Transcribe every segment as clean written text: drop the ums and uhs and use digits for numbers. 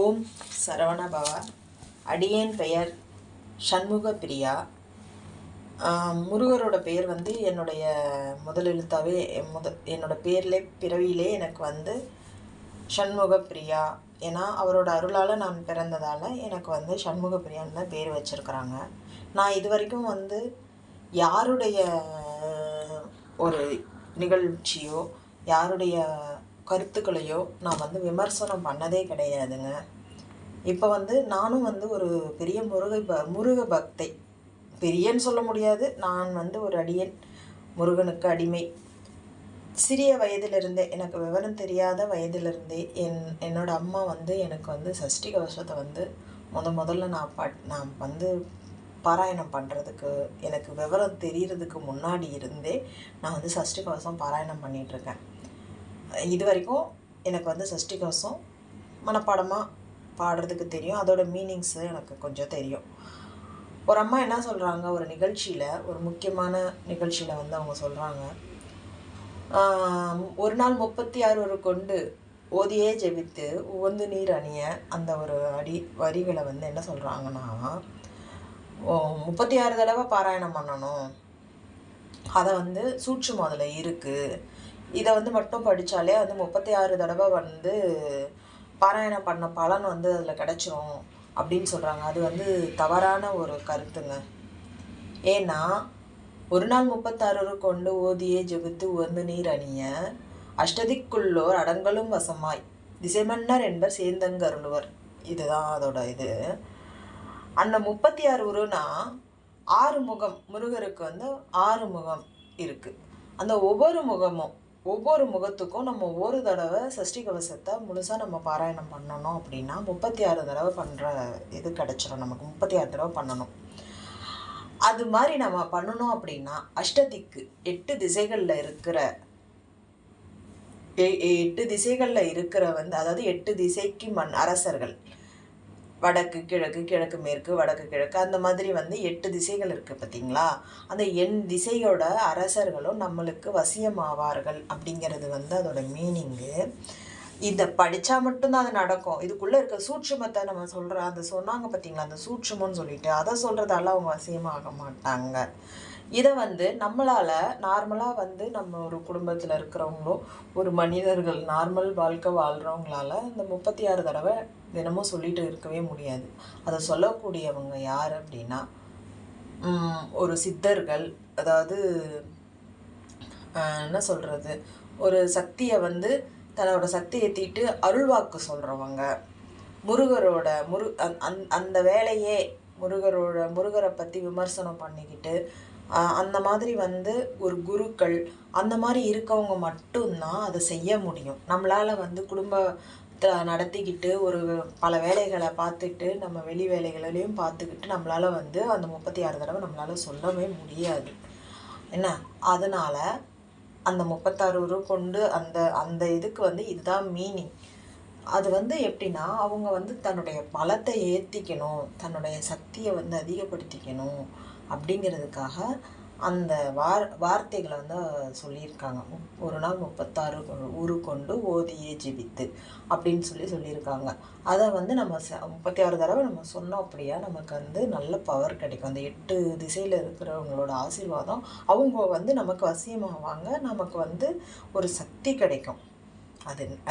ஓம் சரவண பவா. அடியேன் பெயர் சண்முக பிரியா. முருகரோட பெயர் வந்து என்னுடைய முதல் எழுத்தாவே என்னோட பேர்லே பிறவியிலே எனக்கு வந்து சண்முக பிரியா. ஏன்னா அவரோட அருளால் நான் பிறந்ததால் எனக்கு வந்து சண்முக பிரியான்னு தான் பேர் வச்சுருக்குறாங்க. நான் இது வரைக்கும் வந்து யாருடைய ஒரு நிகழ்ச்சியோ யாருடைய கருத்துக்களையோ நான் வந்து விமர்சனம் பண்ணதே கிடையாதுங்க. இப்போ வந்து நானும் வந்து ஒரு பெரிய முருக பக்தை, பெரியன்னு சொல்ல முடியாது, நான் வந்து ஒரு அடியேன், முருகனுக்கு அடிமை. சிறிய வயதிலிருந்தே, எனக்கு விவரம் தெரியாத வயதிலிருந்தே என்னோடய அம்மா வந்து எனக்கு வந்து சஷ்டி கவசத்தை வந்து முதல்ல நான் வந்து பாராயணம் பண்ணுறதுக்கு, எனக்கு விவரம் தெரிகிறதுக்கு முன்னாடி இருந்தே நான் வந்து சஷ்டி கவசம் பாராயணம் பண்ணிகிட்ருக்கேன். இது வரைக்கும் எனக்கு வந்து சஷ்டி கவசம் மனப்பாடமாக பாடுறதுக்கு தெரியும். அதோட மீனிங்ஸு எனக்கு கொஞ்சம் தெரியும். ஒரு அம்மா என்ன சொல்கிறாங்க, ஒரு நிகழ்ச்சியில், ஒரு முக்கியமான நிகழ்ச்சியில் வந்து அவங்க சொல்கிறாங்க, ஒரு நாள் 36 கொண்டு ஓதியே ஜெபித்து உவந்து நீர் அணிய, அந்த ஒரு வரிகளை வந்து என்ன சொல்கிறாங்கன்னா, 36 தடவை பாராயணம் பண்ணணும், அதை வந்து சூட்சுமம் அதில் இருக்குது, இதை வந்து மட்டும் படித்தாலே வந்து 36 தடவை வந்து பாராயணம் பண்ண பலன் வந்து அதில் கிடச்சிரும் அப்படின்னு சொல்கிறாங்க. அது வந்து தவறான ஒரு கருத்துங்க. ஏன்னா ஒரு நாள் 36 கொண்டு ஓதியே ஜெபித்து உவந்து நீர் அணிய, அஷ்டதிக்குள்ளோர் அடங்கலும் வசமாய் திசைமன்னர் என்பர் சேந்தங்கருளுவர். இதுதான் அதோட இது. அந்த 36 உருனா 6 முகம், முருகருக்கு வந்து 6 முகம் இருக்குது. அந்த ஒவ்வொரு முகத்துக்கும் நம்ம ஒரு தடவை சஷ்டி கவசத்தை முழுசாக நம்ம பாராயணம் பண்ணணும் அப்படின்னா 36 தடவை பண்ணுற இது கிடச்சிரும். நமக்கு 36 தடவை பண்ணணும். அது மாதிரி நம்ம பண்ணணும் அப்படின்னா அஷ்டதிக்கு 8 திசைகளில் இருக்கிற 8 திசைகளில் இருக்கிற வந்து, அதாவது 8 திசைக்கு அரசர்கள், வடக்கு கிழக்கு, கிழக்கு மேற்கு, வடக்கு கிழக்கு, அந்த மாதிரி வந்து 8 திசைகள் இருக்குது பார்த்தீங்களா. அந்த 8 திசையோட அரசர்களும் நம்மளுக்கு வசியமாவார்கள் அப்படிங்கிறது வந்து அதோட மீனிங்கு. இதை படித்தா மட்டும்தான் அது நடக்கும். இதுக்குள்ளே இருக்க சூட்சுமத்தை நம்ம சொல்கிறோம், அதை சொன்னாங்க பார்த்தீங்களா, அந்த சூட்சுமம்னு சொல்லிட்டு, அதை சொல்கிறதால அவங்க வசியமாக மாட்டாங்க. இதை வந்து நம்மளால் நார்மலாக வந்து நம்ம ஒரு குடும்பத்தில் இருக்கிறவங்களோ, ஒரு மனிதர்கள் நார்மல் வாழ்க்கை வாழ்கிறவங்களால இந்த 36 தடவை தினமும் சொல்லிட்டு இருக்கவே முடியாது. அதை சொல்லக்கூடியவங்க யார் அப்படின்னா ஒரு சித்தர்கள், அதாவது என்ன சொல்கிறது, ஒரு சக்தியை வந்து தன்னோட சக்தி ஏற்றிட்டு அருள்வாக்கு சொல்கிறவங்க, முருகரோட அந்த வேலையே முருகரை பற்றி விமர்சனம் பண்ணிக்கிட்டு அந்த மாதிரி வந்து ஒரு குருக்கள், அந்த மாதிரி இருக்கவங்க மட்டும்தான் அதை செய்ய முடியும். நம்மளால் வந்து குடும்பத்தை நடத்திக்கிட்டு ஒரு பல வேலைகளை பார்த்துட்டு, நம்ம வெளி வேலைகளையும் பார்த்துக்கிட்டு நம்மளால் வந்து அந்த 36 தடவை நம்மளால் சொல்லவே முடியாது என்ன. அதனால் அந்த 36 கொண்டு அந்த இதுக்கு வந்து இதுதான் மீனிங். அது வந்து எப்படின்னா, அவங்க வந்து தன்னுடைய பலத்தை ஏற்றிக்கணும், தன்னுடைய சக்தியை வந்து அதிகப்படுத்திக்கணும் அப்படிங்கிறதுக்காக அந்த வார்த்தைகளை வந்து சொல்லியிருக்காங்க. ஒரு நாள் 36 கொண்டு ஓதியே ஜெபித்து அப்படின்னு சொல்லியிருக்காங்க. அதை வந்து நம்ம 36 தடவை நம்ம சொன்னோம் அப்படியா, நமக்கு வந்து நல்ல பவர் கிடைக்கும். அந்த 8 திசையில் இருக்கிறவங்களோட ஆசீர்வாதம் அவங்க வந்து நமக்கு வசியமாவாங்க, நமக்கு வந்து ஒரு சக்தி கிடைக்கும்.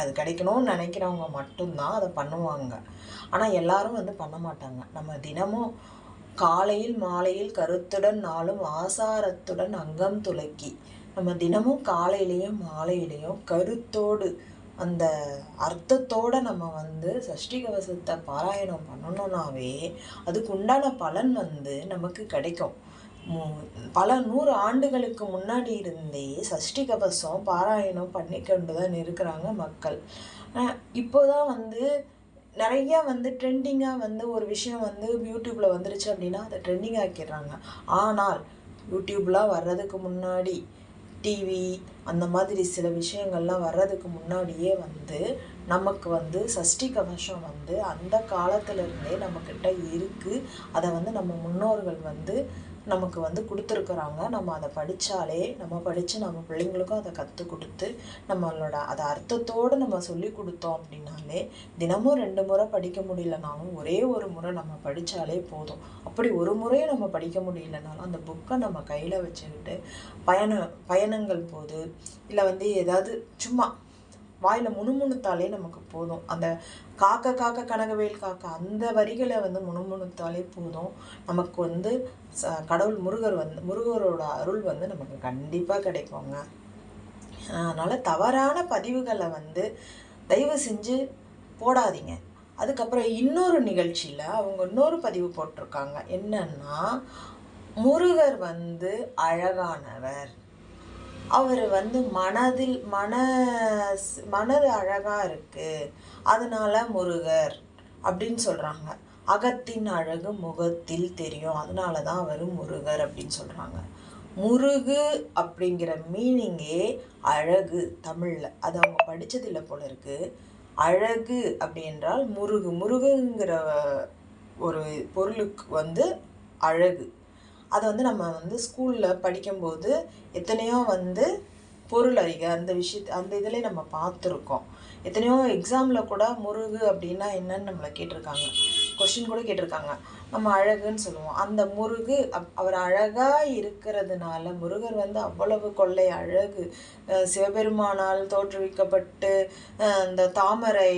அது கிடைக்கணும்னு நினைக்கிறவங்க மட்டும்தான் அதை பண்ணுவாங்க. ஆனால் எல்லாரும் வந்து பண்ண மாட்டாங்க. நம்ம தினமும் காலையில் மாலையில் கருத்துடன் நாளும் ஆசாரத்துடன் அங்கம் துலக்கி, நம்ம தினமும் காலையிலையும் மாலையிலையும் கருத்தோடு அந்த அர்த்தத்தோடு நம்ம வந்து சஷ்டி கவசத்தை பாராயணம் பண்ணணும்னாவே அதுக்கு உண்டான பலன் வந்து நமக்கு கிடைக்கும். பல 100 ஆண்டுகளுக்கு முன்னாடி இருந்தே சஷ்டி கவசம் பாராயணம் பண்ணிக்கொண்டு தான் இருக்கிறாங்க மக்கள். இப்போதான் வந்து நிறையா வந்து ட்ரெண்டிங்காக வந்து ஒரு விஷயம் வந்து யூடியூப்பில் வந்துருச்சு அப்படின்னா அதை ட்ரெண்டிங் ஆக்கிடுறாங்க. ஆனால் யூடியூப்லாம் வர்றதுக்கு முன்னாடி, டிவி அந்த மாதிரி சில விஷயங்கள்லாம் வர்றதுக்கு முன்னாடியே வந்து நமக்கு வந்து சஷ்டி கவசம் வந்து அந்த காலத்திலேருந்தே நம்மக்கிட்ட இருக்குது. அதை வந்து நம்ம முன்னோர்கள் வந்து நமக்கு வந்து கொடுத்துருக்குறாங்க. நம்ம அதை படித்தாலே நம்ம படித்து நம்ம பிள்ளைங்களுக்கும் அதை கற்றுக் கொடுத்து நம்மளோட அதை அர்த்தத்தோடு நம்ம சொல்லி கொடுத்தோம் அப்படின்னாலே தினமும் 2 முறை படிக்க முடியலனாலும் ஒரே ஒரு முறை நம்ம படித்தாலே போதும். அப்படி ஒரு முறையும் நம்ம படிக்க முடியலனாலும் அந்த புக்கை நம்ம கையில் வச்சுக்கிட்டு பயணங்கள் போது இல்லை வந்து ஏதாவது சும்மா வாயில் முணுமுணுத்தாலே நமக்கு போதும். அந்த காக்க காக்க கனகவேல் காக்க அந்த வரிகளை வந்து முணுமுணுத்தாலே போதும். நமக்கு வந்து கடவுள் முருகரோட அருள் வந்து நமக்கு கண்டிப்பாக கிடைக்குங்க. அதனால் தவறான பதிவுகளை வந்து தயவு செஞ்சு போடாதீங்க. அதுக்கப்புறம் இன்னொரு நிகழ்ச்சியில் அவங்க இன்னொரு பதிவு போட்டிருக்காங்க. என்னன்னா, முருகர் வந்து அழகானவர், அவர் வந்து மனது அழகாக இருக்குது, அதனால முருகர் அப்படின்னு சொல்கிறாங்க. அகத்தின் அழகு முகத்தில் தெரியும், அதனால தான் அவர் முருகர் அப்படின்னு சொல்கிறாங்க. முருகு அப்படிங்கிற மீனிங்கே அழகு தமிழில். அது அவங்க படித்ததில்லை போல இருக்குது. அழகு அப்படி என்றால் முருகுங்கிற ஒரு பொருளுக்கு வந்து அழகு. அதை வந்து நம்ம வந்து ஸ்கூலில் படிக்கும்போது எத்தனையோ வந்து பொருள் அறிக அந்த இதில் நம்ம பார்த்துருக்கோம். எத்தனையோ எக்ஸாமில் கூட முருகு அப்படின்னா என்னன்னு நம்மளை கேட்டிருக்காங்க, கொஸ்டின் கூட கேட்டிருக்காங்க. நம்ம அழகுன்னு சொல்லுவோம். அந்த முருகு அவர் அழகாக இருக்கிறதுனால முருகர் வந்து அவ்வளவு கொள்ளை அழகு. சிவபெருமானால் தோற்றுவிக்கப்பட்டு அந்த தாமரை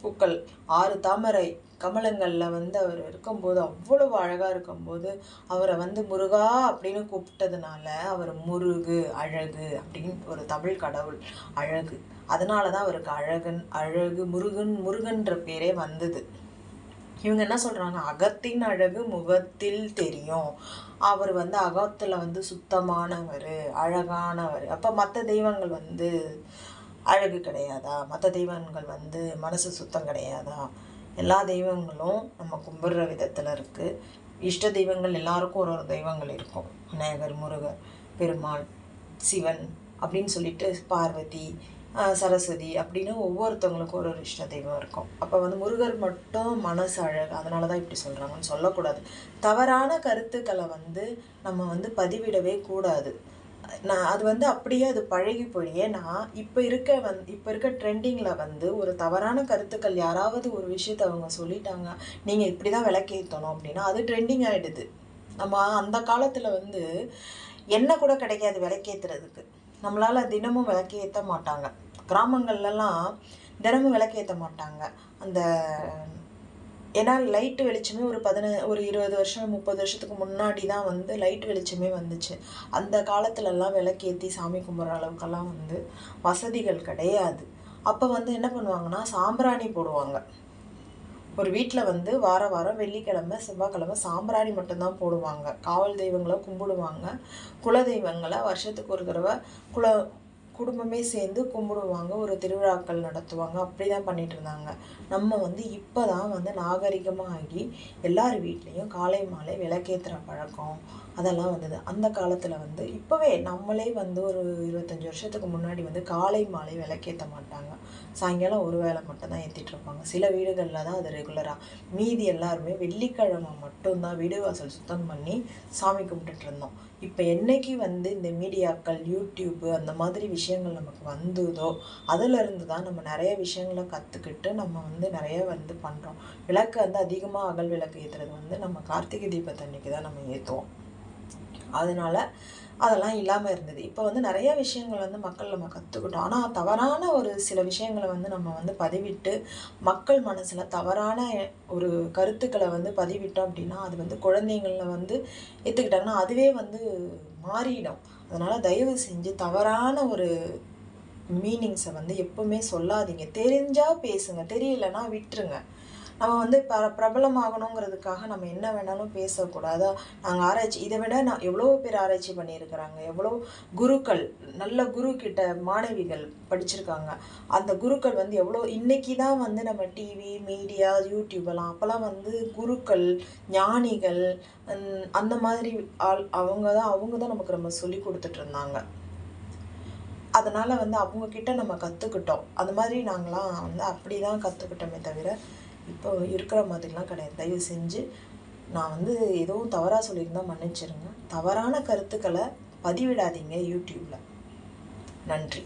பூக்கள் 6 தாமரை கமலங்களில் வந்து அவர் இருக்கும்போது அவ்வளவு அழகாக இருக்கும்போது அவரை வந்து முருகா அப்படின்னு கூப்பிட்டதுனால அவர் முருகு அழகு அப்படின்னு ஒரு தமிழ் கடவுள் அழகு. அதனால தான் அவருக்கு அழகு முருகன்ற பேரே வந்தது. இவங்க என்ன சொல்கிறாங்க, அகத்தின் அழகு முகத்தில் தெரியும், அவர் வந்து அகத்தில் வந்து சுத்தமானவர் அழகானவர். அப்போ மற்ற தெய்வங்கள் வந்து அழகு கிடையாதா? மற்ற தெய்வங்கள் வந்து மனசு சுத்தம் கிடையாதா? எல்லா தெய்வங்களும் நம்ம கும்பிட்ற விதத்தில் இருக்குது. இஷ்ட தெய்வங்கள் எல்லாருக்கும் ஒரு தெய்வங்கள் இருக்கும். விநாயகர், முருகர், பெருமாள், சிவன் அப்படின்னு சொல்லிட்டு பார்வதி, சரஸ்வதி அப்படின்னு ஒவ்வொருத்தவங்களுக்கும் ஒரு இஷ்ட தெய்வம் இருக்கும். அப்போ வந்து முருகர் மட்டும் மனசு அழகு, அதனால தான் இப்படி சொல்கிறாங்கன்னு சொல்லக்கூடாது. தவறான கருத்துக்களை வந்து நம்ம வந்து பதிவிடவே கூடாது. அது வந்து அப்படியே அது பழகி போய். ஏன்னா இப்போ இருக்க ட்ரெண்டிங்கில் வந்து ஒரு தவறான கருத்துக்கள் யாராவது ஒரு விஷயத்தை அவங்க சொல்லிட்டாங்க, நீங்கள் இப்படி தான் விளக்கேற்றணும் அப்படின்னா அது ட்ரெண்டிங் ஆகிடுது. நம்ம அந்த காலத்தில் வந்து எண்ணெய் கூட கிடைக்காது விளக்கேற்றுறதுக்கு. நம்மளால் தினமும் விளக்கேற்ற மாட்டாங்க. கிராமங்கள்லாம் தினமும் விளக்கேற்ற மாட்டாங்க. ஏன்னா லைட்டு வெளிச்சமே ஒரு 20 வருஷம் 30 வருஷத்துக்கு முன்னாடி தான் வந்து லைட் வெளிச்சமே வந்துச்சு. அந்த காலத்துலலாம் விளக்கேற்றி சாமி கும்பிட்ற அளவுக்கெல்லாம் வந்து வசதிகள் கிடையாது. அப்போ வந்து என்ன பண்ணுவாங்கன்னா சாம்பிராணி போடுவாங்க. ஒரு வீட்டில் வந்து வாரம் வெள்ளிக்கிழமை செவ்வாய்க்கிழமை சாம்பிராணி மட்டும்தான் போடுவாங்க. காவல் தெய்வங்களை கும்பிடுவாங்க. குல தெய்வங்களை வருஷத்துக்கு ஒரு தடவை குடும்பமே சேர்ந்து கும்பிடுவாங்க. ஒரு திருவிழாக்கள் நடத்துவாங்க. அப்படி தான் பண்ணிகிட்டு இருந்தாங்க. நம்ம வந்து இப்போ தான் வந்து நாகரிகமாக ஆகி எல்லார் வீட்லேயும் காலை மாலை விளக்கேற்றுற பழக்கம் அதெல்லாம் வந்தது. அந்த காலத்தில் வந்து இப்போவே நம்மளே வந்து ஒரு 25 வருஷத்துக்கு முன்னாடி வந்து காலை மாலை விளக்கேற்ற மாட்டாங்க. சாயங்காலம் ஒரு வேளை மட்டும்தான் ஏற்றிட்டு இருப்பாங்க. சில வீடுகளில் தான் அது ரெகுலராக. மீதி எல்லாருமே வெள்ளிக்கிழமை மட்டும்தான் வீடு வாசல் சுத்தம் பண்ணி சாமி கும்பிட்டுட்டு இருந்தோம். இப்போ என்னைக்கு வந்து இந்த மீடியாக்கள், யூடியூப்பு அந்த மாதிரி விஷயங்கள் நமக்கு வந்ததோ அதிலிருந்து தான் நம்ம நிறைய விஷயங்களை கற்றுக்கிட்டு நம்ம வந்து நிறைய வந்து பண்ணுறோம். விளக்கு வந்து அதிகமாக அகல் விளக்கு ஏற்றுறது வந்து நம்ம கார்த்திகை தீபத்தன்னைக்கு தான் நம்ம ஏற்றுவோம். அதனால் அதெல்லாம் இல்லாமல் இருந்தது. இப்போ வந்து நிறைய விஷயங்கள் வந்து நம்ம கற்றுக்கிட்டோம். ஆனால் தவறான ஒரு சில விஷயங்களை வந்து நம்ம வந்து பதிவிட்டு மக்கள் மனசில் தவறான ஒரு கருத்துக்களை வந்து பதிவிட்டோம் அப்படின்னா அது வந்து குழந்தைங்களில் வந்து ஏற்றுக்கிட்டாங்கன்னா அதுவே வந்து மாறிடும். அதனால் தயவு செஞ்சு தவறான ஒரு மீனிங்ஸை வந்து எப்பவுமே சொல்லாதீங்க. தெரிஞ்சால் பேசுங்க, தெரியலைன்னா விட்டுருங்க. நம்ம வந்து பிரபலமாகணுங்கிறதுக்காக நம்ம என்ன வேணாலும் பேசக்கூடாது. நாங்கள் ஆராய்ச்சி இதை விட நான் எவ்வளோ பேர் ஆராய்ச்சி பண்ணியிருக்கிறாங்க. எவ்வளோ குருக்கள், நல்ல குரு கிட்ட மாணவிகள் படிச்சிருக்காங்க. அந்த குருக்கள் வந்து எவ்வளோ இன்றைக்கி தான் வந்து நம்ம டிவி, மீடியா, யூடியூபெல்லாம் அப்போல்லாம் வந்து குருக்கள், ஞானிகள் அந்த மாதிரி அவங்க தான் நமக்கு நம்ம சொல்லி கொடுத்துட்ருந்தாங்க. அதனால் வந்து அவங்கக்கிட்ட நம்ம கற்றுக்கிட்டோம். அந்த மாதிரி நாங்களாம் வந்து அப்படி தான் கற்றுக்கிட்டோமே தவிர இப்போ இருக்கிற மாதிரிலாம் கிடையாது. தயவு செஞ்சு நான் வந்து எதுவும் தவறாக சொல்லியிருந்தால் மன்னிச்சிருங்க. தவறான கருத்துக்களை பதிவிடாதீங்க யூடியூப்பில். நன்றி.